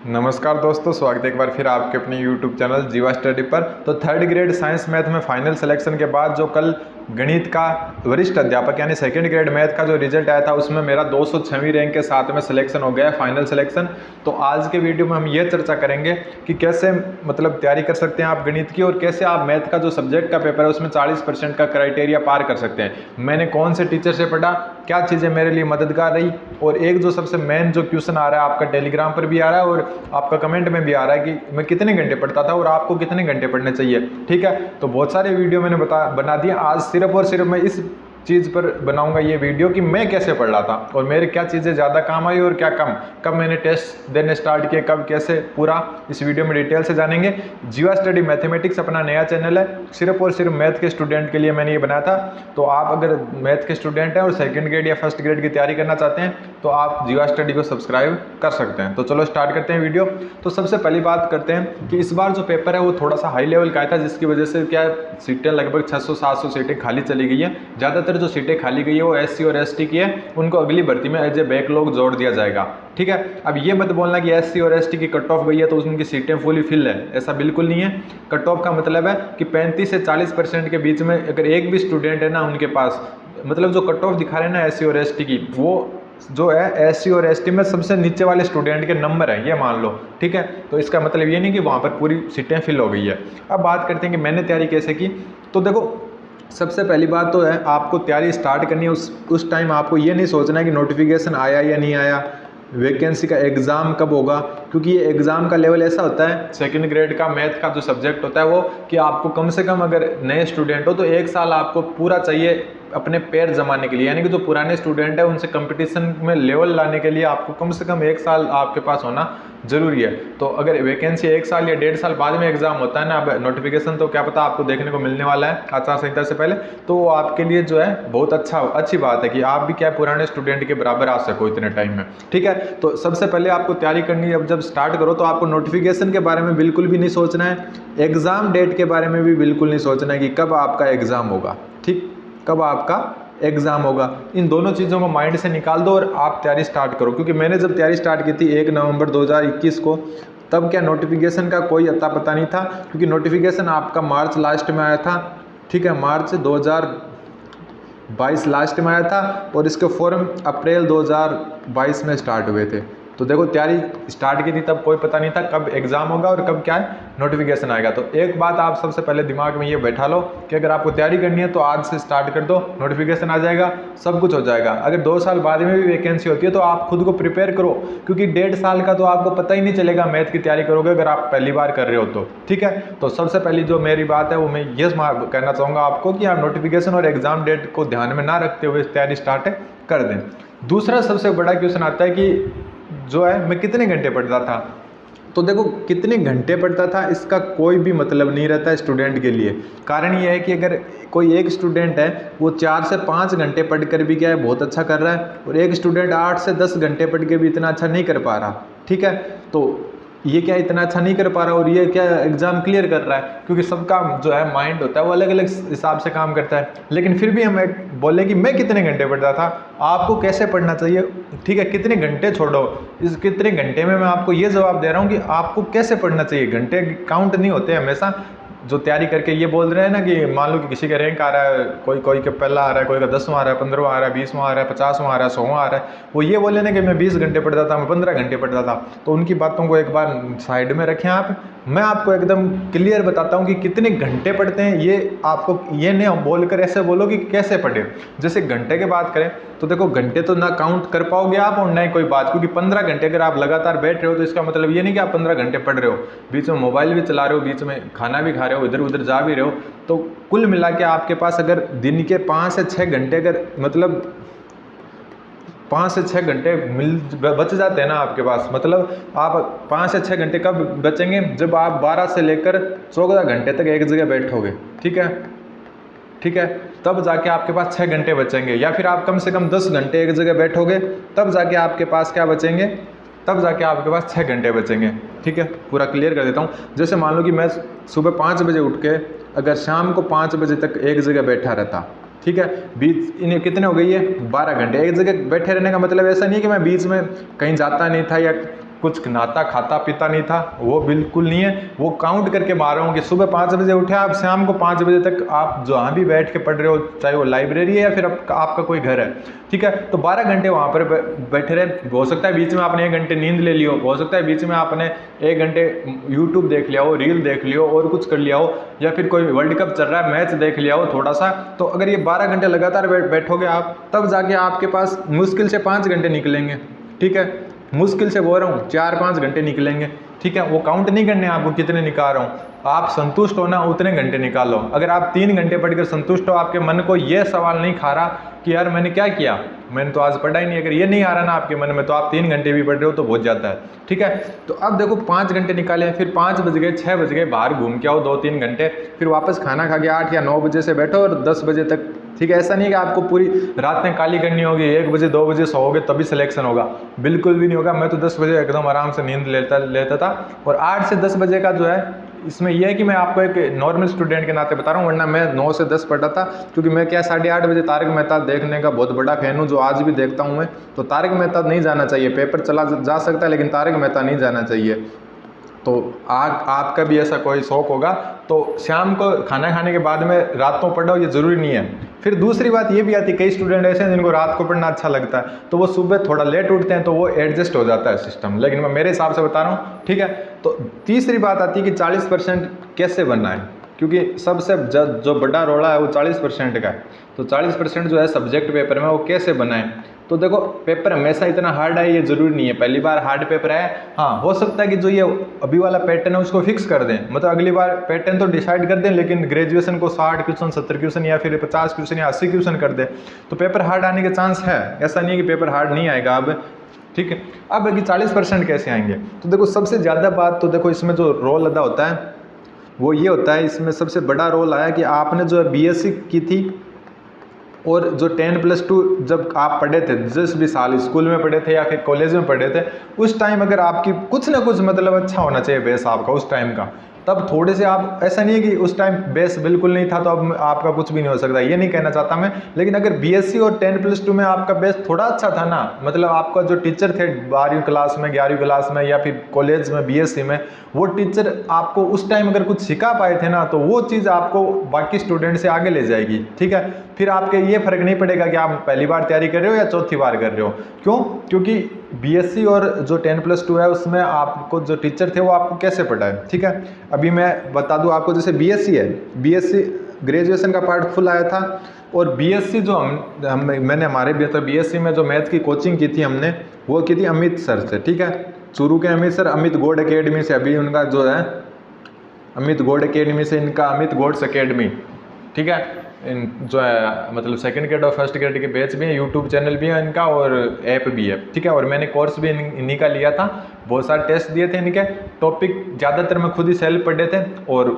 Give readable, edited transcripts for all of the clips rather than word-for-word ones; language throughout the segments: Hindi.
नमस्कार दोस्तों, स्वागत है एक बार फिर आपके अपने YouTube चैनल जीवा स्टडी पर। तो थर्ड ग्रेड साइंस मैथ में फाइनल सिलेक्शन के बाद जो कल गणित का वरिष्ठ अध्यापक यानी सेकंड ग्रेड मैथ का जो रिजल्ट आया था उसमें मेरा 206वीं रैंक के साथ में सिलेक्शन हो गया है, फाइनल सिलेक्शन। तो आज के वीडियो में हम ये चर्चा करेंगे कि कैसे तैयारी कर सकते हैं आप गणित की, और कैसे आप मैथ का जो सब्जेक्ट का पेपर है उसमें 40% का क्राइटेरिया पार कर सकते हैं। मैंने कौन से टीचर से पढ़ा, क्या चीज़ें मेरे लिए मददगार रही, और एक जो सबसे मेन जो क्वेश्चन आ रहा है आपका टेलीग्राम पर भी आ रहा है और आपका कमेंट में भी आ रहा है कि मैं कितने घंटे पढ़ता था और आपको कितने घंटे पढ़ने चाहिए। ठीक है, तो बहुत सारे वीडियो मैंने बना दिया। आज सिर्फ और सिर्फ मैं इस चीज़ पर बनाऊंगा ये वीडियो कि मैं कैसे पढ़ रहा था और मेरे क्या चीज़ें ज़्यादा काम आई और क्या कम, कब मैंने टेस्ट देने स्टार्ट किए, कब कैसे, पूरा इस वीडियो में डिटेल से जानेंगे। जीवा स्टडी मैथमेटिक्स अपना नया चैनल है, सिर्फ और सिर्फ मैथ के स्टूडेंट के लिए मैंने ये बनाया था। तो आप अगर मैथ के स्टूडेंट हैं और सेकेंड ग्रेड या फर्स्ट ग्रेड की तैयारी करना चाहते हैं तो आप जीवा स्टडी को सब्सक्राइब कर सकते हैं। तो चलो स्टार्ट करते हैं वीडियो। तो सबसे पहली बात करते हैं कि इस बार जो पेपर है वो थोड़ा सा हाई लेवल का आया था, जिसकी वजह से क्या सीटें लगभग 600-700 सीटें खाली चली गई हैं। ज़्यादातर जो सीटें खाली गई है वो एससी और एसटी की है, उनको अगली भर्ती में एज ए बैकलॉग जोड़ दिया जाएगा। ठीक है, अब ये मत बोलना कि एससी और एसटी की कट ऑफ गई है तो उनकी सीटें फुली फिल है, ऐसा बिल्कुल नहीं है। कट ऑफ का मतलब है कि 35 से 40% के बीच में अगर एक भी स्टूडेंट है ना उनके पास, जो कट ऑफ दिखा रहे हैं ना एससी और एसटी की, वो जो है एससी और एसटी में सबसे नीचे वाले स्टूडेंट के नंबर है, ये मान लो। ठीक है, तो इसका मतलब ये नहीं कि वहाँ पर पूरी सीटें फिल हो गई है। अब बात करते हैं कि मैंने तैयारी कैसे की। तो देखो, सबसे पहली बात तो है आपको तैयारी स्टार्ट करनी है, उस टाइम आपको ये नहीं सोचना है कि नोटिफिकेशन आया या नहीं आया, वैकेंसी का एग्ज़ाम कब होगा, क्योंकि ये एग्ज़ाम का लेवल ऐसा होता है सेकंड ग्रेड का मैथ का जो सब्जेक्ट होता है वो, कि आपको कम से कम अगर नए स्टूडेंट हो तो 1 साल आपको पूरा चाहिए अपने पैर जमाने के लिए, यानी कि जो पुराने स्टूडेंट है उनसे कंपटीशन में लेवल लाने के लिए आपको कम से कम 1 साल आपके पास होना जरूरी है। तो अगर वैकेंसी 1 साल या 1.5 साल बाद में एग्जाम होता है ना, अब नोटिफिकेशन तो क्या पता आपको देखने को मिलने वाला है आचार संहिता से पहले, तो वो आपके लिए जो है बहुत अच्छी बात है कि आप भी क्या पुराने स्टूडेंट के बराबर आ सको इतने टाइम में। ठीक है, तो सबसे पहले आपको तैयारी करनी है। जब स्टार्ट करो तो आपको नोटिफिकेशन के बारे में बिल्कुल भी नहीं सोचना है, एग्जाम डेट के बारे में भी बिल्कुल नहीं सोचना है कि कब आपका एग्जाम होगा। ठीक, कब आपका एग्जाम होगा, इन दोनों चीज़ों को माइंड से निकाल दो और आप तैयारी स्टार्ट करो। क्योंकि मैंने जब तैयारी स्टार्ट की थी 1 नवंबर 2021 को, तब क्या नोटिफिकेशन का कोई अता पता नहीं था, क्योंकि नोटिफिकेशन आपका मार्च लास्ट में आया था। ठीक है, मार्च 2022 लास्ट में आया था और इसके फॉर्म अप्रैल 2022 में स्टार्ट हुए थे। तो देखो, तैयारी स्टार्ट की थी तब कोई पता नहीं था कब एग्जाम होगा और कब क्या है नोटिफिकेशन आएगा। तो एक बात आप सबसे पहले दिमाग में ये बैठा लो कि अगर आपको तैयारी करनी है तो आज से स्टार्ट कर दो, नोटिफिकेशन आ जाएगा, सब कुछ हो जाएगा। अगर 2 साल बाद में भी वैकेंसी होती है तो आप खुद को प्रिपेयर करो, क्योंकि 1.5 साल का तो आपको पता ही नहीं चलेगा मैथ की तैयारी करोगे अगर आप पहली बार कर रहे हो तो। ठीक है, तो सबसे पहली जो मेरी बात है वो मैं ये कहना चाहूँगा आपको कि आप नोटिफिकेशन और एग्जाम डेट को ध्यान में ना रखते हुए तैयारी स्टार्ट कर दें। दूसरा सबसे बड़ा क्वेश्चन आता है कि जो है मैं कितने घंटे पढ़ता था। तो देखो, कितने घंटे पढ़ता था इसका कोई भी मतलब नहीं रहता है स्टूडेंट के लिए। कारण ये है कि अगर कोई एक स्टूडेंट है वो 4 से 5 घंटे पढ़ कर भी क्या है बहुत अच्छा कर रहा है, और एक स्टूडेंट 8 से 10 घंटे पढ़ के भी इतना अच्छा नहीं कर पा रहा। ठीक है, तो ये क्या इतना अच्छा नहीं कर पा रहा और ये क्या एग्जाम क्लियर कर रहा है, क्योंकि सबका जो है माइंड होता है वो अलग अलग हिसाब से काम करता है। लेकिन फिर भी हम बोले कि मैं कितने घंटे पढ़ता था, आपको कैसे पढ़ना चाहिए। ठीक है, कितने घंटे छोड़ो, इस कितने घंटे में मैं आपको ये जवाब दे रहा हूँ कि आपको कैसे पढ़ना चाहिए। घंटे काउंट नहीं होते हमेशा। जो तैयारी करके ये बोल रहे हैं ना कि मान लो कि किसी का रैंक आ रहा है, कोई का पहला आ रहा है, कोई का 10वां आ रहा है, 15वां आ रहा है, 20वां आ रहा है, 50वां आ रहा है, 100वां आ रहा है, वो ये बोले ना कि मैं 20 घंटे पढ़ता था, मैं 15 घंटे पढ़ता था। तो उनकी बातों को एक बार साइड में रखें आप। मैं आपको एकदम क्लियर बताता हूँ कि कितने घंटे पढ़ते हैं। ये आपको ये नहीं बोलकर ऐसे बोलो कि कैसे पढ़े। जैसे घंटे की बात करें तो देखो, घंटे तो ना काउंट कर पाओगे आप और ना ही कोई बात, क्योंकि 15 घंटे अगर आप लगातार बैठ रहे हो तो इसका मतलब ये नहीं कि आप 15 घंटे पढ़ रहे हो, बीच में मोबाइल भी चला रहे हो, बीच में खाना भी खा रहे हो, इधर उधर जा भी रहे हो। तो कुल मिला के आपके पास अगर दिन के 5 से 6 घंटे अगर 5 से 6 घंटे बच जाते हैं ना आपके पास, आप 5 से 6 घंटे कब बचेंगे, जब आप 12 से लेकर 14 घंटे तक एक जगह बैठोगे। ठीक है, तब जाके आपके पास 6 घंटे बचेंगे। या फिर आप कम से कम 10 घंटे एक जगह बैठोगे, तब जाके आपके पास क्या बचेंगे, तब जाके आपके पास 6 घंटे बचेंगे। ठीक है, पूरा क्लियर कर देता हूँ। जैसे मान लो कि मैं सुबह 5 बजे उठ के अगर शाम को 5 बजे तक एक जगह बैठा रहता, ठीक है, बीच इन्हें कितने हो गई है 12 घंटे। एक जगह बैठे रहने का मतलब ऐसा नहीं है कि मैं बीच में कहीं जाता नहीं था या कुछ नहाता खाता पीता नहीं था, वो बिल्कुल नहीं है। वो काउंट करके मार रहा हूँ कि सुबह 5 बजे उठे आप, शाम को 5 बजे तक आप जहाँ भी बैठ के पढ़ रहे हो, चाहे वो लाइब्रेरी है या फिर आपका कोई घर है, ठीक है, तो 12 घंटे वहाँ पर बैठे रहे। हो सकता है बीच में आपने 1 घंटे नींद ले लियो, हो सकता है बीच में आपने 1 घंटे यूट्यूब देख लिया हो, रील देख लियो और कुछ कर लिया हो, या फिर कोई वर्ल्ड कप चल रहा है मैच देख लिया हो थोड़ा सा। तो अगर ये 12 घंटे लगातार बैठोगे आप, तब जाके आपके पास मुश्किल से 5 घंटे निकलेंगे, ठीक है, मुश्किल से बोल रहा हूँ 4-5 घंटे निकलेंगे, ठीक है। वो काउंट नहीं करने आपको कितने निकाल रहा हूँ, आप संतुष्ट हो ना उतने घंटे निकालो। अगर आप 3 घंटे पढ़कर संतुष्ट हो, आपके मन को ये सवाल नहीं खा रहा कि यार मैंने क्या किया, मैंने तो आज पढ़ा ही नहीं, अगर ये नहीं आ रहा ना आपके मन में, तो आप 3 घंटे भी पढ़ रहे हो तो बहुत ज़्यादा है, ठीक है। तो अब देखो 5 घंटे निकाले, फिर 5 बज गए 6 बज गए, बाहर घूम के आओ 2-3 घंटे, फिर वापस खाना खा के 8 या 9 बजे से बैठो और 10 बजे तक, ठीक है। ऐसा नहीं कि आपको पूरी रात में काली करनी होगी, 1 बजे 2 बजे सोओगे तभी सिलेक्शन होगा, बिल्कुल भी नहीं होगा। मैं तो 10 बजे एकदम आराम से नींद लेता था, और 8 से 10 बजे का जो है, इसमें यह है कि मैं आपको एक नॉर्मल स्टूडेंट के नाते बता रहा हूँ, वरना मैं 9 से 10 पढ़ा था, क्योंकि मैं क्या 8:30 बजे तारक मेहता देखने का बहुत बड़ा फैन हूँ, जो आज भी देखता हूँ मैं। तो तारक मेहता नहीं जाना चाहिए, पेपर चला जा सकता है लेकिन तारक मेहता नहीं जाना चाहिए। तो आपका भी ऐसा कोई शौक होगा तो शाम को खाना खाने के बाद में रात को पढ़ो, ये ज़रूरी नहीं है। फिर दूसरी बात ये भी आती है, कई स्टूडेंट ऐसे हैं जिनको रात को पढ़ना अच्छा लगता है, तो वो सुबह थोड़ा लेट उठते हैं, तो वो एडजस्ट हो जाता है सिस्टम, लेकिन मैं मेरे हिसाब से बता रहा हूँ, ठीक है। तो तीसरी बात आती है कि 40% कैसे बनना है, क्योंकि सबसे जो बड़ा रोड़ा है वो 40% का है। तो 40% जो है सब्जेक्ट पेपर में वो कैसे बनाएं। तो देखो पेपर हमेशा इतना हार्ड है ये ज़रूरी नहीं है, पहली बार हार्ड पेपर है, हाँ हो सकता है कि जो ये अभी वाला पैटर्न है उसको फिक्स कर दें, मतलब अगली बार पैटर्न तो डिसाइड कर दें, लेकिन ग्रेजुएशन को 60 क्वेश्चन 70 क्वेश्चन या फिर 50 क्वेश्चन या 80 क्वेश्चन कर दें, तो पेपर हार्ड आने के चांस है। ऐसा नहीं है कि पेपर हार्ड नहीं आएगा अब, ठीक है। अब कि 40% कैसे आएंगे, तो देखो सबसे ज़्यादा बात तो देखो इसमें जो रोल अदा होता है वो ये होता है, इसमें सबसे बड़ा रोल आया कि आपने जो है बीएससी की थी, और जो 10+2 जब आप पढ़े थे, जिस भी साल स्कूल में पढ़े थे या फिर कॉलेज में पढ़े थे, उस टाइम अगर आपकी कुछ ना कुछ मतलब अच्छा होना चाहिए बेस आपका उस टाइम का, तब थोड़े से आप, ऐसा नहीं है कि उस टाइम बेस बिल्कुल नहीं था तो अब आपका कुछ भी नहीं हो सकता, ये नहीं कहना चाहता मैं। लेकिन अगर बीएससी और 10+2 में आपका बेस थोड़ा अच्छा था ना, मतलब आपका जो टीचर थे 12वीं क्लास में 11वीं क्लास में या फिर कॉलेज में बीएससी में, वो टीचर आपको उस टाइम अगर कुछ सिखा पाए थे ना, तो वो चीज़ आपको बाकी स्टूडेंट से आगे ले जाएगी, ठीक है। फिर आपके ये फर्क नहीं पड़ेगा कि आप पहली बार तैयारी कर रहे हो या चौथी बार कर रहे हो, क्यों, क्योंकि बीएससी और जो 10+2 है उसमें आपको जो टीचर थे वो आपको कैसे पढ़ाए, ठीक है। अभी मैं बता दूं आपको, जैसे बीएससी है, बीएससी ग्रेजुएशन का पार्ट फुल आया था, और बीएससी जो मैंने हमारे बीएससी में जो मैथ की कोचिंग की थी हमने, वो की थी अमित सर से, ठीक है, चूरू के अमित सर, अमित गौड़ अकेडमी से। अभी उनका जो है अमित गौड़ अकेडमी से, इनका अमित गौड्स अकेडमी, ठीक है, जो है मतलब सेकंड ग्रेड और फर्स्ट ग्रेड के बैच भी हैं, यूट्यूब चैनल भी है इनका और ऐप भी है, ठीक है। और मैंने कोर्स भी इन्हीं का लिया था, बहुत सारे टेस्ट दिए थे इनके, टॉपिक ज़्यादातर मैं खुद ही सेल्फ पढ़े थे, और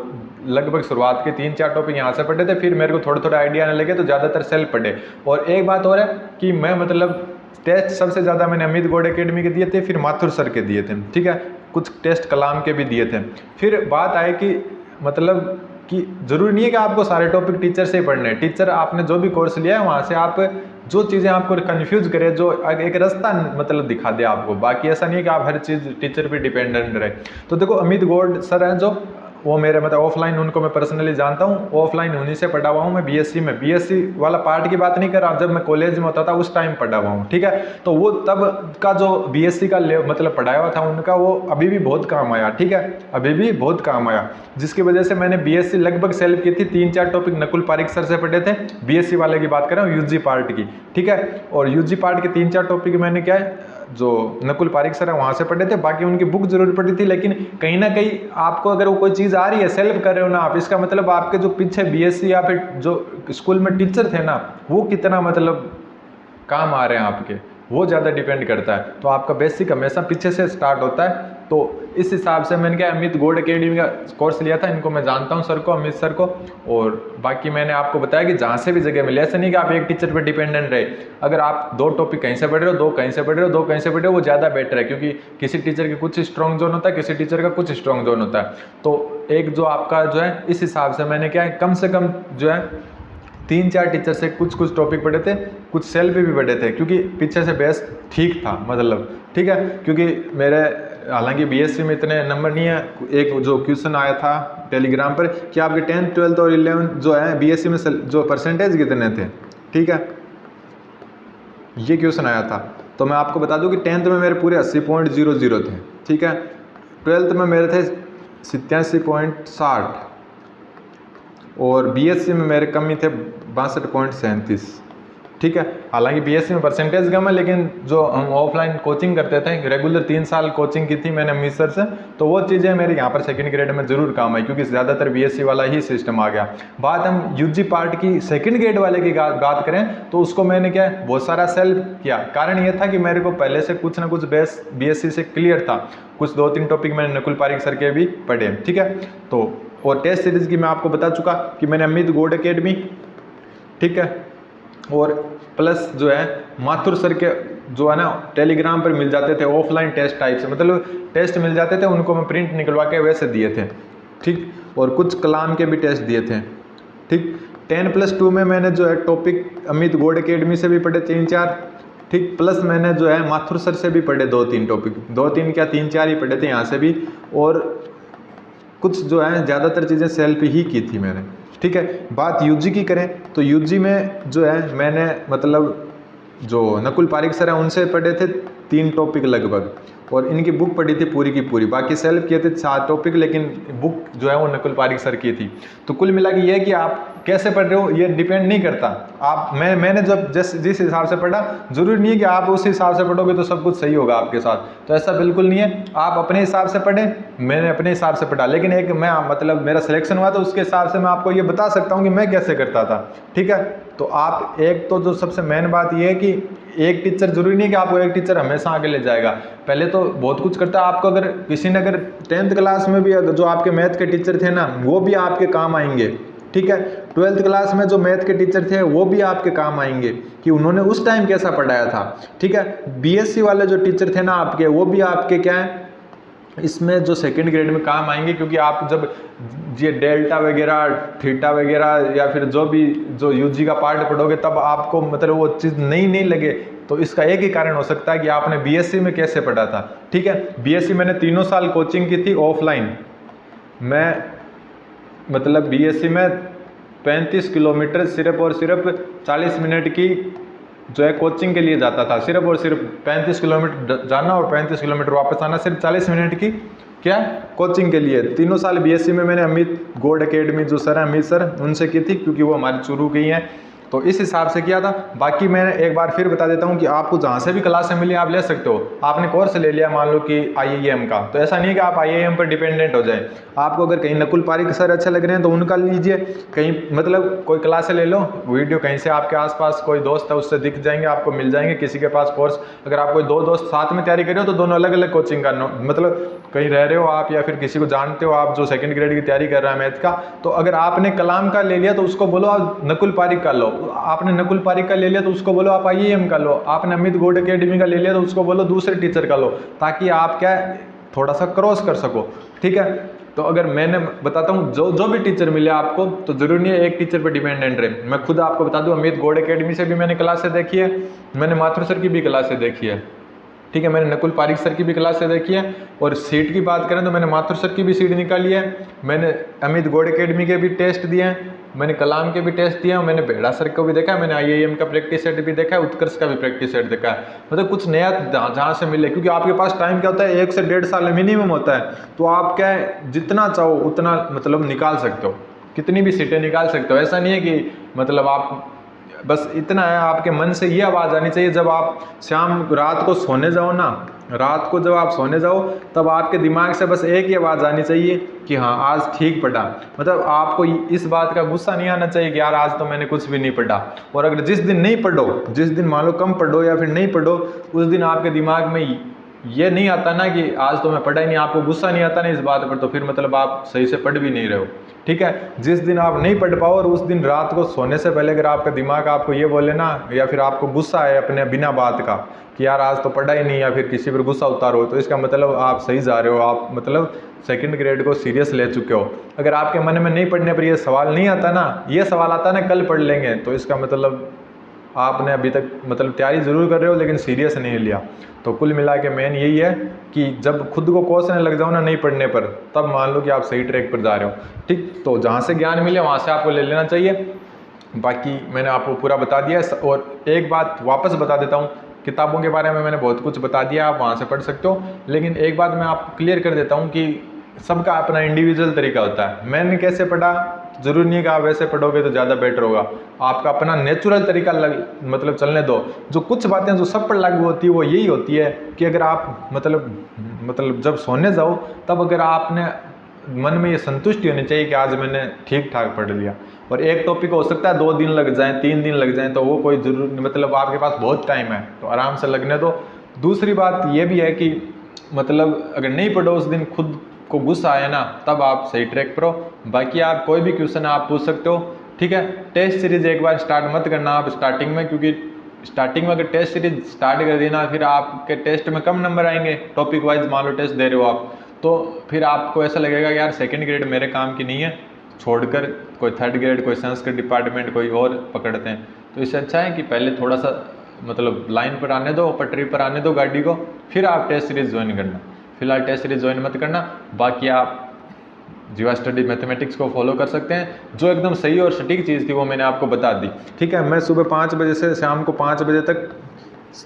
लगभग शुरुआत के 3-4 टॉपिक यहाँ से पढ़े थे, फिर मेरे को थोड़ा थोड़ा आइडिया आने लगे तो ज़्यादातर सेल्फ पढ़े। और एक बात और है कि मैं मतलब टेस्ट सबसे ज़्यादा मैंने अमित गौड़ अकेडमी के दिए थे, फिर माथुर सर के दिए थे, ठीक है, कुछ टेस्ट कलाम के भी दिए थे। फिर बात आए कि मतलब कि ज़रूरी नहीं है कि आपको सारे टॉपिक टीचर से ही पढ़ने हैं, टीचर आपने जो भी कोर्स लिया है वहाँ से आप जो चीज़ें आपको कंफ्यूज करे, जो एक रास्ता मतलब दिखा दे आपको, बाकी ऐसा नहीं है कि आप हर चीज़ टीचर पे डिपेंडेंट रहे। तो देखो अमित गौड़ सर हैं जो, वो मेरे मतलब ऑफलाइन उनको मैं पर्सनली जानता हूँ, ऑफलाइन उन्हीं से पढ़ा हुआ हूँ मैं बीएससी में। बीएससी वाला पार्ट की बात नहीं कर रहा, जब मैं कॉलेज में होता था उस टाइम पढ़ा हुआ हूँ, ठीक है। तो वो तब का जो बीएससी का मतलब पढ़ाया हुआ था उनका, वो अभी भी बहुत काम आया, ठीक है, अभी भी बहुत काम आया, जिसकी वजह से मैंने बीएससी लगभग सेल्फ की थी। 3-4 टॉपिक नकुल पारिक सर से पढ़े थे, बीएससी वाले की बात कर रहा हूँ, यूजी पार्ट की, ठीक है। और यूजी पार्ट के 3-4 टॉपिक मैंने क्या है जो नकुल पारिक सर है वहाँ से पढ़े थे, बाकी उनकी बुक जरूर पढ़ी थी। लेकिन कहीं ना कहीं आपको अगर वो कोई चीज़ आ रही है, सेल्फ कर रहे हो ना आप, इसका मतलब आपके जो पीछे बीएससी या फिर जो स्कूल में टीचर थे ना, वो कितना मतलब काम आ रहे हैं आपके, वो ज़्यादा डिपेंड करता है। तो आपका बेसिक हमेशा पीछे से स्टार्ट होता है। तो इस हिसाब से मैंने क्या अमित गौड़ अकेडमी का कोर्स लिया था, इनको मैं जानता हूँ सर को, अमित सर को। और बाकी मैंने आपको बताया कि जहाँ से भी जगह मिले, ऐसा नहीं कि आप एक टीचर पे डिपेंडेंट रहे। अगर आप 2 टॉपिक कहीं से पढ़ रहे हो, 2 कहीं से पढ़ रहे हो, 2 कहीं से पढ़ रहे हो, वो ज़्यादा बेटर है, क्योंकि किसी टीचर के कुछ स्ट्रॉन्ग जोन होता है, किसी टीचर का कुछ स्ट्रॉन्ग जोन होता है। तो एक जो आपका जो है, इस हिसाब से मैंने क्या है कम से कम जो है 3-4 टीचर से कुछ टॉपिक पढ़े थे, कुछ सेल्फ भी पढ़े थे, क्योंकि पीछे से बेस ठीक था, मतलब ठीक है। क्योंकि मेरे हालांकि बीएससी में इतने नंबर नहीं है। एक जो क्वेश्चन आया था टेलीग्राम पर कि आपके 10th 12th और 11th जो है बीएससी में जो परसेंटेज कितने थे, ठीक है, ये क्वेश्चन आया था। तो मैं आपको बता दूं कि 10th में मेरे पूरे 80.00 थे, ठीक है, 12th में मेरे थे 87.60 और बीएससी में मेरे कम ही थे 62.37, ठीक है। हालांकि बीएससी में परसेंटेज कम है, लेकिन जो हम ऑफलाइन कोचिंग करते थे रेगुलर 3 साल कोचिंग की थी मैंने अमृतसर से, तो वो चीज़ें मेरे यहाँ पर सेकंड ग्रेड में ज़रूर काम आई, क्योंकि ज़्यादातर बीएससी वाला ही सिस्टम आ गया। बात हम यूजी पार्ट की सेकंड ग्रेड वाले की बात करें तो उसको मैंने क्या बहुत सारा सेल्फ किया। कारण ये था कि मेरे को पहले से कुछ ना कुछ बेस बीएससी से क्लियर था, कुछ 2-3 टॉपिक मैंने नकुल पारिक सर के भी पढ़े, ठीक है। तो और टेस्ट सीरीज़ की मैं आपको बता चुका कि मैंने अमित गोल्ड अकेडमी, ठीक है, और प्लस जो है माथुर सर के जो है ना टेलीग्राम पर मिल जाते थे ऑफलाइन टेस्ट टाइप से, मतलब टेस्ट मिल जाते थे, उनको मैं प्रिंट निकलवा के वैसे दिए थे, ठीक, और कुछ कलाम के भी टेस्ट दिए थे, ठीक। 10+2 में मैंने जो है टॉपिक अमित गोल्ड अकेडमी से भी पढ़े 3-4, ठीक, प्लस मैंने जो है माथुर सर से भी पढ़े 2-3 टॉपिक, 2-3 क्या 3-4 ही पढ़े थे यहाँ से भी, और कुछ जो है ज़्यादातर चीज़ें सेल्फ ही की थी मैंने, ठीक है। बात यूजी की करें तो यूजी में जो है मैंने मतलब जो नकुल पारिक सर हैं उनसे पढ़े थे 3 टॉपिक लगभग, और इनकी बुक पढ़ी थी पूरी की पूरी, बाकी सेल्फ किए थे 7 टॉपिक, लेकिन बुक जो है वो नकुल पारिक सर की थी। तो कुल मिला के ये है कि आप कैसे पढ़ रहे हो ये डिपेंड नहीं करता। आप मैंने जब जिस हिसाब से पढ़ा, जरूरी नहीं है कि आप उस हिसाब से पढ़ोगे तो सब कुछ सही होगा आपके साथ, तो ऐसा बिल्कुल नहीं है। आप अपने हिसाब से पढ़ें, मैंने अपने हिसाब से पढ़ा, लेकिन एक मैं मतलब मेरा सिलेक्शन हुआ तो उसके हिसाब से मैं आपको ये बता सकता हूँ कि मैं कैसे करता था, ठीक है। तो आप एक तो जो सबसे मेन बात ये है कि एक टीचर, जरूरी नहीं है कि आपको एक टीचर हमेशा आगे ले जाएगा, पहले तो बहुत कुछ करता है आपको। अगर किसी ने अगर 10th क्लास में भी जो आपके मैथ के टीचर थे ना वो भी आपके काम आएंगे, ठीक है। 12th क्लास में जो मैथ के टीचर थे वो भी आपके काम आएंगे कि उन्होंने उस टाइम कैसा पढ़ाया था, ठीक है। बीएससी वाले जो टीचर थे ना आपके, वो भी आपके क्या है इसमें जो सेकंड ग्रेड में काम आएंगे, क्योंकि आप जब ये डेल्टा वगैरह थीटा वगैरह या फिर जो यूजी का पार्ट पढ़ोगे तब आपको मतलब वो चीज़ नहीं लगे। तो इसका एक ही कारण हो सकता है कि आपने बीएससी में कैसे पढ़ा था, ठीक है। बीएससी मैंने 3 साल कोचिंग की थी ऑफलाइन। मैं मतलब बीएससी में 35 किलोमीटर सिर्फ और सिर्फ 40 मिनट की जो है कोचिंग के लिए जाता था, सिर्फ और सिर्फ 35 किलोमीटर जाना और 35 किलोमीटर वापस आना, सिर्फ 40 मिनट की क्या कोचिंग के लिए। 3 साल बीएससी में मैंने अमित गोल्ड अकेडमी जो सर हैं अमित सर, उनसे की थी, क्योंकि वो हमारे चुरू के ही हैं, तो इस हिसाब से किया था। बाकी मैं एक बार फिर बता देता हूँ कि आपको जहाँ से भी क्लासें मिली आप ले सकते हो। आपने कोर्स ले लिया मान लो कि आईआईएम का, तो ऐसा नहीं है कि आप आईआईएम पर डिपेंडेंट हो जाए। आपको अगर कहीं नकुल पारिक सर अच्छे लग रहे हैं तो उनका लीजिए, कहीं मतलब कोई क्लासें ले लो, वीडियो कहीं से आपके आसपास कोई दोस्त है उससे दिख जाएंगे, आपको मिल जाएंगे। किसी के पास कोर्स, अगर आप कोई 2 दोस्त साथ में तैयारी कर रहे हो तो दोनों अलग अलग कोचिंग का, मतलब कहीं रह रहे हो आप या फिर किसी को जानते हो आप जो सेकंड ग्रेड की तैयारी कर रहा है मैथ का, तो अगर आपने कलाम का ले लिया तो उसको बोलो आप नकुल पारिक का लो। आपने नकुल पारिक का ले लिया तो उसको बोलो आप आईआईएम का लो। आपने अमित गोल्ड अकेडमी का ले लिया तो उसको बोलो दूसरे टीचर का लो, ताकि आप क्या थोड़ा सा क्रॉस कर सको, ठीक है। तो अगर मैंने बताता हूँ जो भी टीचर मिले आपको, तो जरूरी नहीं है एक टीचर पर डिपेंडेंट रहे। मैं खुद आपको बता दूँ अमित गोल्ड अकेडमी से भी मैंने क्लासें देखी है, मैंने माथुर सर की भी क्लासें देखी है, ठीक है। मैंने नकुल पारिक सर की भी क्लासें देखी है, और सीट की बात करें तो मैंने माथुर सर की भी सीट निकाली है, मैंने अमित गोल्ड अकेडमी के भी टेस्ट दिए हैं, मैंने कलाम के भी टेस्ट दिए हैं, मैंने बेड़ा सर को भी देखा है, मैंने आईआईएम का प्रैक्टिस सेट भी देखा है, उत्कर्ष का भी प्रैक्टिस सेट देखा है। मतलब कुछ नया जहाँ से मिले, क्योंकि आपके पास टाइम क्या होता है 1 से 1.5 साल मिनिमम होता है, तो आप क्या है जितना चाहो उतना मतलब निकाल सकते हो, कितनी भी सीटें निकाल सकते हो। ऐसा नहीं है कि मतलब आप बस इतना है, आपके मन से ये आवाज़ आनी चाहिए जब आप रात को सोने जाओ ना, रात को जब आप सोने जाओ तब आपके दिमाग से बस एक ही आवाज़ आनी चाहिए कि हाँ आज ठीक पढ़ा। मतलब आपको इस बात का गुस्सा नहीं आना चाहिए कि यार आज तो मैंने कुछ भी नहीं पढ़ा। और अगर जिस दिन नहीं पढ़ो, जिस दिन मान लो कम पढ़ो या फिर नहीं पढ़ो, उस दिन आपके दिमाग में ये नहीं आता ना कि आज तो मैं पढ़ा ही नहीं, आपको गुस्सा नहीं आता ना इस बात पर, तो फिर मतलब आप सही से पढ़ भी नहीं रहे हो, ठीक है। जिस दिन आप नहीं पढ़ पाओ और उस दिन रात को सोने से पहले अगर आपका दिमाग आपको ये बोले ना, या फिर आपको गुस्सा है अपने बिना बात का कि यार आज तो पढ़ा ही नहीं, या फिर किसी पर गुस्सा उतारो, तो इसका मतलब आप सही जा रहे हो, आप मतलब सेकंड ग्रेड को सीरियस ले चुके हो। अगर आपके मन में नहीं पढ़ने पर ये सवाल नहीं आता ना, ये सवाल आता ना कल पढ़ लेंगे, तो इसका मतलब आपने अभी तक मतलब तैयारी ज़रूर कर रहे हो लेकिन सीरियस नहीं लिया। तो कुल मिला के मेन यही है कि जब खुद को कोसने लग जाओ ना नहीं पढ़ने पर, तब मान लो कि आप सही ट्रैक पर जा रहे हो। ठीक, तो जहाँ से ज्ञान मिले वहाँ से आपको ले लेना चाहिए। बाकी मैंने आपको पूरा बता दिया है। और एक बात वापस बता देता हूँ, किताबों के बारे में मैंने बहुत कुछ बता दिया, आप वहाँ से पढ़ सकते हो। लेकिन एक बात मैं आपको क्लियर कर देता हूँ कि सबका अपना इंडिविजुअल तरीका होता है। मैंने कैसे पढ़ा, ज़रूरी नहीं है कि आप वैसे पढ़ोगे तो ज़्यादा बेटर होगा। आपका अपना नेचुरल तरीका मतलब चलने दो। जो कुछ बातें जो सब पर लागू होती है वो यही होती है कि अगर आप मतलब जब सोने जाओ तब अगर आपने मन में ये संतुष्टि होनी चाहिए कि आज मैंने ठीक ठाक पढ़ लिया। और एक टॉपिक हो सकता है 2 दिन लग जाएं, 3 दिन लग जाएं, तो वो कोई जरूर मतलब आपके पास बहुत टाइम है तो आराम से लगने दो। दूसरी बात ये भी है कि मतलब अगर नहीं पढ़ो उस दिन, खुद को गुस्सा आए ना, तब आप सही ट्रैक पर हो। बाकी आप कोई भी क्वेश्चन आप पूछ सकते हो, ठीक है। टेस्ट सीरीज एक बार स्टार्ट मत करना आप स्टार्टिंग में, क्योंकि स्टार्टिंग में अगर टेस्ट सीरीज स्टार्ट कर देना फिर आपके टेस्ट में कम नंबर आएंगे। टॉपिक वाइज मान लो टेस्ट दे रहे हो आप, तो फिर आपको ऐसा लगेगा कि यार सेकंड ग्रेड मेरे काम की नहीं है, छोड़कर कोई थर्ड ग्रेड, कोई संस्कृत डिपार्टमेंट कोई और पकड़ते हैं। तो इससे अच्छा है कि पहले थोड़ा सा मतलब लाइन पर आने दो, पटरी पर आने दो गाड़ी को, फिर आप टेस्ट सीरीज ज्वाइन करना। फिलहाल टेस्ट सीरीज ज्वाइन मत करना। बाकी आप जीवा स्टडी मैथमेटिक्स को फॉलो कर सकते हैं। जो एकदम सही और सटीक चीज़ थी वो मैंने आपको बता दी, ठीक है। मैं सुबह 5 बजे से शाम को 5 बजे तक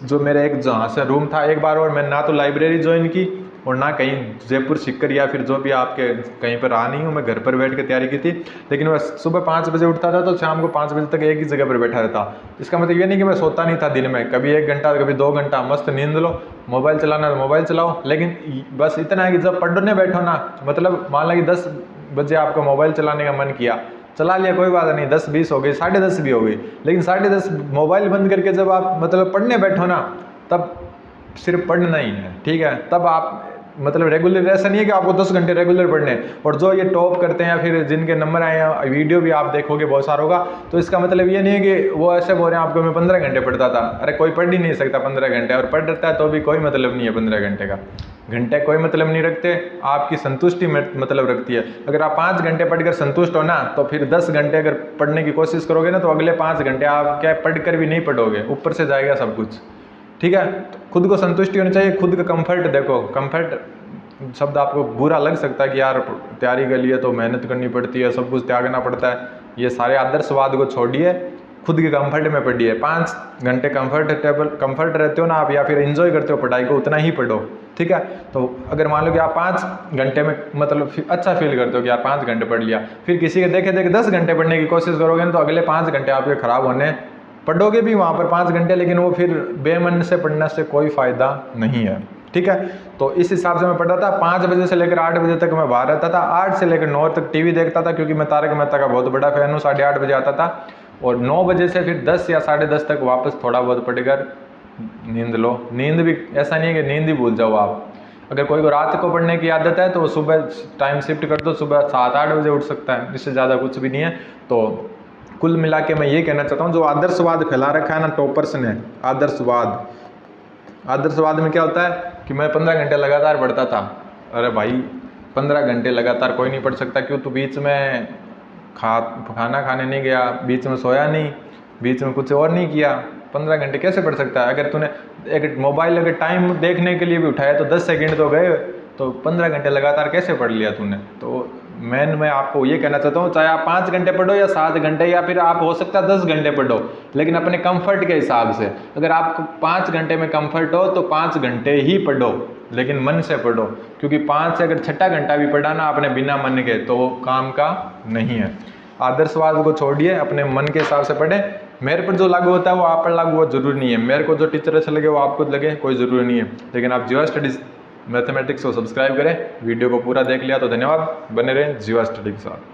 जो मेरा एक जहाँ से रूम था, एक बार और मैं ना तो लाइब्रेरी ज्वाइन की और ना कहीं जयपुर सीकर या फिर जो भी आपके कहीं पर रहा नहीं हूँ, मैं घर पर बैठ के तैयारी की थी। लेकिन मैं सुबह 5 बजे उठता था तो शाम को 5 बजे तक एक ही जगह पर बैठा रहता। इसका मतलब ये नहीं कि मैं सोता नहीं था दिन में, कभी 1 घंटा कभी 2 घंटा मस्त नींद लो, मोबाइल चलाना तो मोबाइल चलाओ। लेकिन बस इतना है कि जब पढ़ने बैठो ना, मतलब मान लो कि 10 बजे आपको मोबाइल चलाने का मन किया, चला लिया, कोई बात नहीं, 10-20 हो गई, 10:30 भी हो गई, लेकिन 10:30 मोबाइल बंद करके जब आप मतलब पढ़ने बैठो ना, तब सिर्फ पढ़ना ही है, ठीक है। तब आप मतलब रेगुलर, ऐसा नहीं है कि आपको 10 घंटे रेगुलर पढ़ने हैं। और जो ये टॉप करते हैं या फिर जिनके नंबर आए हैं, वीडियो भी आप देखोगे बहुत सारा होगा, तो इसका मतलब ये नहीं है कि वो ऐसे बोल रहे हैं आपको मैं 15 घंटे पढ़ता था। अरे कोई पढ़ ही नहीं सकता 15 घंटे, और पढ़ रहता है तो भी कोई मतलब नहीं है 15 घंटे का। घंटे कोई मतलब नहीं रखते, आपकी संतुष्टि मतलब रखती है। अगर आप 5 घंटे पढ़कर संतुष्ट हो ना, तो फिर 10 घंटे अगर पढ़ने की कोशिश करोगे ना, तो अगले 5 घंटे आप क्या पढ़कर भी नहीं पढ़ोगे, ऊपर से जाएगा सब कुछ, ठीक है। तो खुद को संतुष्टि होनी चाहिए, खुद का कंफर्ट देखो। कंफर्ट शब्द आपको बुरा लग सकता है कि यार तैयारी के लिए तो मेहनत करनी पड़ती है, सब कुछ त्यागना पड़ता है, ये सारे आदर्शवाद को छोड़िए, खुद के कंफर्ट में पढ़िए। 5 घंटे कंफर्ट रहते हो ना आप, या फिर एंजॉय करते हो पढ़ाई को, उतना ही पढ़ो, ठीक है। तो अगर मान लो कि आप 5 घंटे में मतलब अच्छा फील करते हो कि यार 5 घंटे पढ़ लिया, फिर किसी के देखे 10 घंटे पढ़ने की कोशिश करोगे ना, तो अगले 5 घंटे आपके खराब होने, पढ़ोगे भी वहाँ पर 5 घंटे, लेकिन वो फिर बेमन से पढ़ने से कोई फ़ायदा नहीं है, ठीक है। तो इस हिसाब से मैं पढ़ता था। 5 बजे से लेकर 8 बजे तक मैं बाहर रहता था, 8 से लेकर 9 तक टीवी देखता था, क्योंकि मैं तारक मेहता का बहुत बड़ा फैन हूँ। 8:30 बजे आता था, और 9 बजे से फिर 10 या 10:30 तक वापस थोड़ा बहुत पढ़कर नींद लो। नींद भी ऐसा नहीं है कि नींद ही भूल जाओ आप। अगर कोई को रात को पढ़ने की आदत है तो सुबह टाइम शिफ्ट कर दो, सुबह 7-8 बजे उठ सकता है, इससे ज़्यादा कुछ भी नहीं है। तो कुल मिला के मैं ये कहना चाहता हूँ, जो आदर्शवाद फैला रखा है ना टॉपर्स ने, आदर्शवाद में क्या होता है कि मैं 15 घंटे लगातार पढ़ता था। अरे भाई 15 घंटे लगातार कोई नहीं पढ़ सकता। क्यों? तो बीच में खाना खाने नहीं गया, बीच में सोया नहीं, बीच में कुछ और नहीं किया, 15 घंटे कैसे पढ़ सकता है? अगर तूने एक मोबाइल अगर टाइम देखने के लिए भी उठाया तो 10 सेकंड तो गए, तो 15 घंटे लगातार कैसे पढ़ लिया तूने? तो मैं आपको ये कहना चाहता हूँ, चाहे आप 5 घंटे पढ़ो या 7 घंटे, या फिर आप हो सकता है 10 घंटे पढ़ो, लेकिन अपने कंफर्ट के हिसाब से। अगर आपको 5 घंटे में कंफर्ट हो तो 5 घंटे ही पढ़ो, लेकिन मन से पढ़ो, क्योंकि 5 से अगर 6ठा घंटा भी पढ़ा ना आपने बिना मन के, तो वो काम का नहीं है। आदर्शवाद को छोड़िए, अपने मन के हिसाब से पढ़े। मेरे पर जो लागू होता है वो आप पर लागू हो, जरूरी नहीं है। मेरे को जो टीचर अच्छा लगे वो आपको लगे, कोई ज़रूरी नहीं है। लेकिन आप जीवा स्टडीज़ मैथमेटिक्स को सब्सक्राइब करें। वीडियो को पूरा देख लिया तो धन्यवाद, बने रहें जीवा स्टडी के साथ।